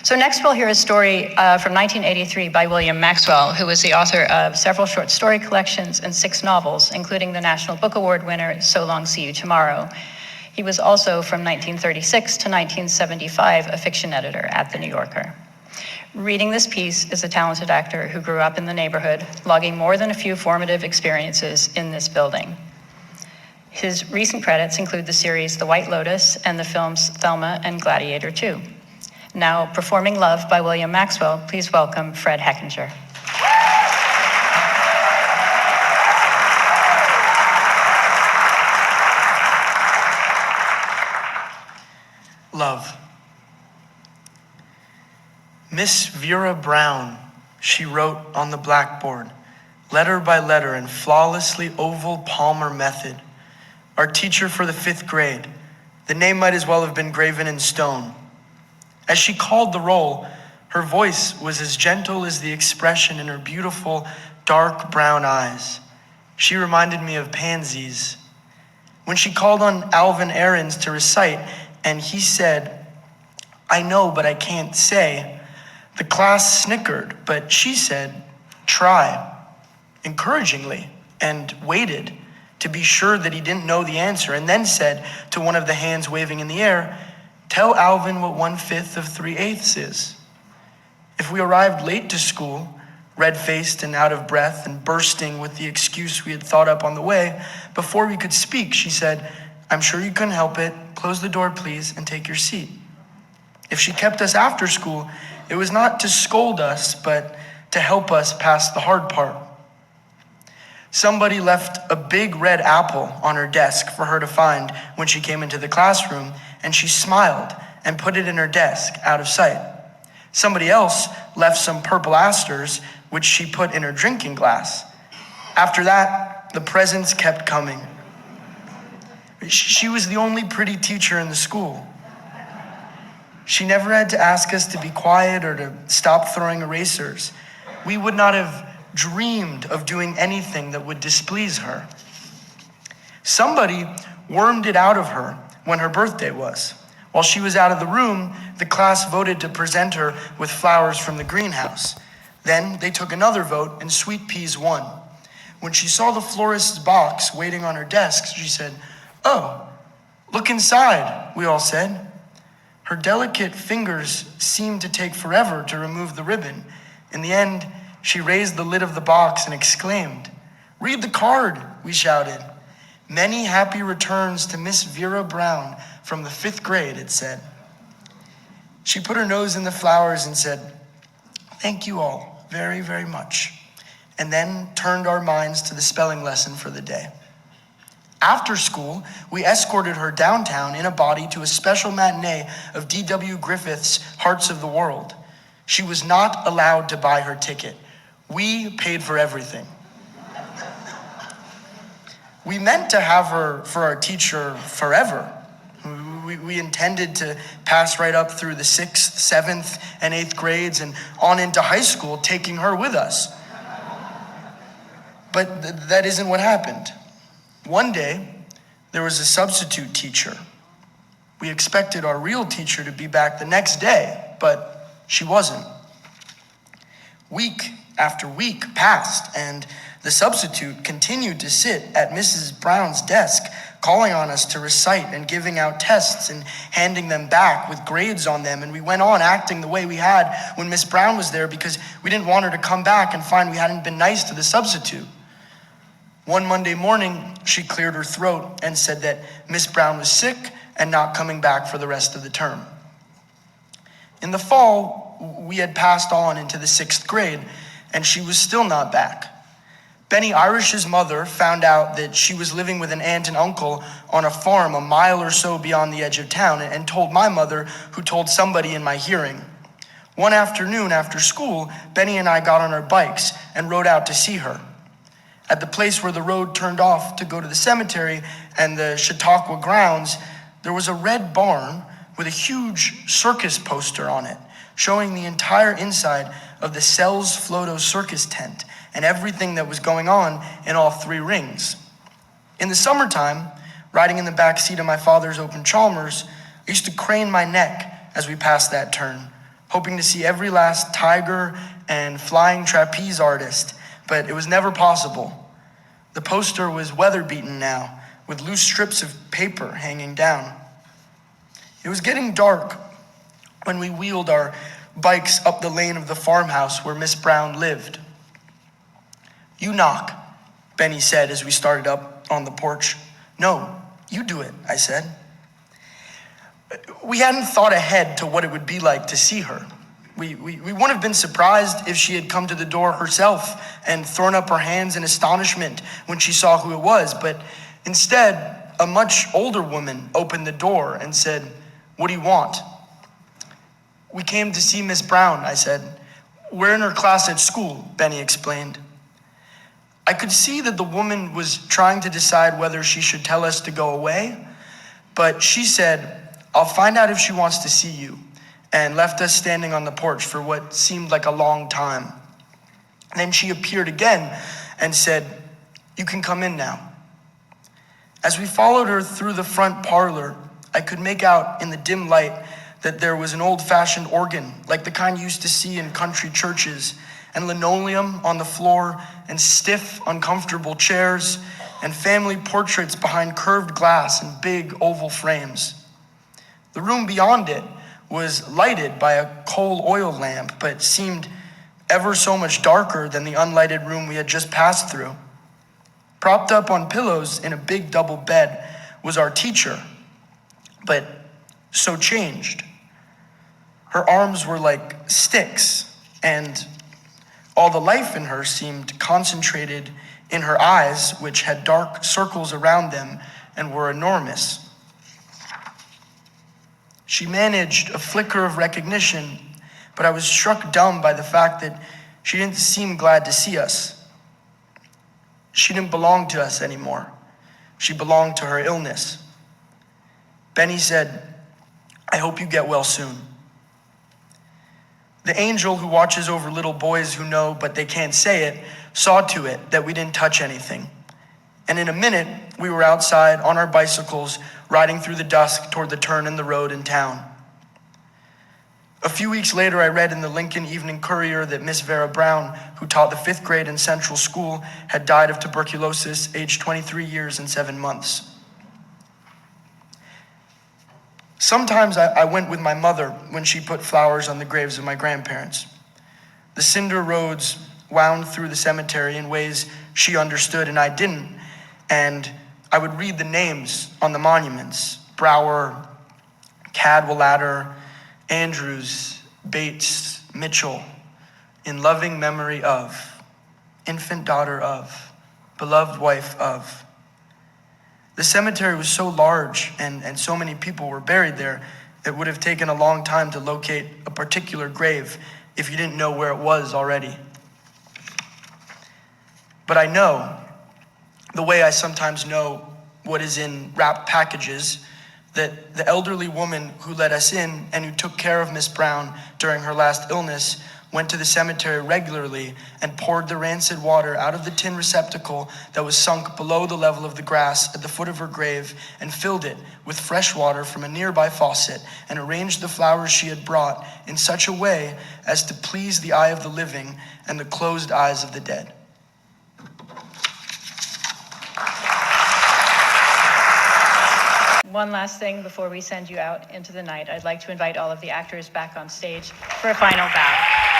So next we'll hear a story from 1983 by William Maxwell, who was the author of several short story collections and 6 novels, including the National Book Award winner, So Long, See You Tomorrow. He was also, from 1936 to 1975, a fiction editor at The New Yorker. Reading this piece is a talented actor who grew up in the neighborhood, logging more than a few formative experiences in this building. His recent credits include the series The White Lotus and the films Thelma and Gladiator II. Now, performing Love by William Maxwell, please welcome Fred Hechinger. Love. Miss Vera Brown, she wrote on the blackboard, letter by letter in flawlessly oval Palmer method. Our teacher for the 5th grade. The name might as well have been graven in stone. As she called the roll, her voice was as gentle as the expression in her beautiful, dark brown eyes. She reminded me of pansies. When she called on Alvin Aarons to recite, and he said, "I know, but I can't say," the class snickered, but she said, "Try," encouragingly, and waited to be sure that he didn't know the answer, and then said to one of the hands waving in the air, "Tell Alvin what 1/5 of 3/8 is." If we arrived late to school, red-faced and out of breath and bursting with the excuse we had thought up on the way, before we could speak, she said, "I'm sure you couldn't help it. Close the door, please, and take your seat." If she kept us after school, it was not to scold us, but to help us pass the hard part. Somebody left a big red apple on her desk for her to find when she came into the classroom, and she smiled and put it in her desk out of sight. Somebody else left some purple asters, which she put in her drinking glass. After that, the presents kept coming. She was the only pretty teacher in the school. She never had to ask us to be quiet or to stop throwing erasers. We would not have dreamed of doing anything that would displease her. Somebody wormed it out of her when her birthday was. While she was out of the room, the class voted to present her with flowers from the greenhouse. Then they took another vote and sweet peas won. When she saw the florist's box waiting on her desk, she said, "Oh, look inside," we all said. Her delicate fingers seemed to take forever to remove the ribbon. In the end, she raised the lid of the box and exclaimed, "Read the card," we shouted. "Many happy returns to Miss Vera Brown from the 5th grade," it said. She put her nose in the flowers and said, "Thank you all very, very much," and then turned our minds to the spelling lesson for the day. After school, we escorted her downtown in a body to a special matinee of D.W. Griffith's Hearts of the World. She was not allowed to buy her ticket. We paid for everything. We meant to have her for our teacher forever. We intended to pass right up through the 6th, 7th, and 8th grades and on into high school, taking her with us. But that isn't what happened. One day, there was a substitute teacher. We expected our real teacher to be back the next day, but she wasn't. Week after week passed, and the substitute continued to sit at Mrs. Brown's desk, calling on us to recite and giving out tests and handing them back with grades on them. And we went on acting the way we had when Miss Brown was there because we didn't want her to come back and find we hadn't been nice to the substitute. One Monday morning, she cleared her throat and said that Miss Brown was sick and not coming back for the rest of the term. In the fall, we had passed on into the 6th grade, and she was still not back. Benny Irish's mother found out that she was living with an aunt and uncle on a farm a mile or so beyond the edge of town, and told my mother, who told somebody in my hearing. One afternoon after school, Benny and I got on our bikes and rode out to see her. At the place where the road turned off to go to the cemetery and the Chautauqua grounds, there was a red barn with a huge circus poster on it, showing the entire inside of the Sells Floto circus tent and everything that was going on in all 3 rings. In the summertime, riding in the back seat of my father's open Chalmers, I used to crane my neck as we passed that turn, hoping to see every last tiger and flying trapeze artist, but it was never possible. The poster was weather-beaten now, with loose strips of paper hanging down. It was getting dark when we wheeled our bikes up the lane of the farmhouse where Miss Brown lived. "You knock," Benny said as we started up on the porch. "No, you do it," I said. We hadn't thought ahead to what it would be like to see her. We wouldn't have been surprised if she had come to the door herself and thrown up her hands in astonishment when she saw who it was, but instead, a much older woman opened the door and said, "What do you want?" "We came to see Miss Brown," I said. "We're in her class at school," Benny explained. I could see that the woman was trying to decide whether she should tell us to go away, but she said, "I'll find out if she wants to see you," and left us standing on the porch for what seemed like a long time. Then she appeared again and said, "You can come in now." As we followed her through the front parlor, I could make out in the dim light that there was an old-fashioned organ, like the kind you used to see in country churches, and linoleum on the floor, and stiff, uncomfortable chairs, and family portraits behind curved glass and big oval frames. The room beyond it was lighted by a coal oil lamp, but seemed ever so much darker than the unlighted room we had just passed through. Propped up on pillows in a big double bed was our teacher, but so changed. Her arms were like sticks, and all the life in her seemed concentrated in her eyes, which had dark circles around them and were enormous. She managed a flicker of recognition, but I was struck dumb by the fact that she didn't seem glad to see us. She didn't belong to us anymore. She belonged to her illness. Benny said, "I hope you get well soon." The angel who watches over little boys who know but they can't say it saw to it that we didn't touch anything. And in a minute, we were outside on our bicycles, riding through the dusk toward the turn in the road in town. A few weeks later, I read in the Lincoln Evening Courier that Miss Vera Brown, who taught the 5th grade in Central School, had died of tuberculosis, aged 23 years and 7 months. Sometimes I went with my mother when she put flowers on the graves of my grandparents. The cinder roads wound through the cemetery in ways she understood and I didn't, and I would read the names on the monuments: Brower, Cadwallader, Andrews, Bates, Mitchell, in loving memory of, infant daughter of, beloved wife of. The cemetery was so large and so many people were buried there, it would have taken a long time to locate a particular grave if you didn't know where it was already. But I know, the way I sometimes know what is in wrapped packages, that the elderly woman who let us in and who took care of Miss Brown during her last illness went to the cemetery regularly and poured the rancid water out of the tin receptacle that was sunk below the level of the grass at the foot of her grave and filled it with fresh water from a nearby faucet and arranged the flowers she had brought in such a way as to please the eye of the living and the closed eyes of the dead. One last thing before we send you out into the night, I'd like to invite all of the actors back on stage for a final bow.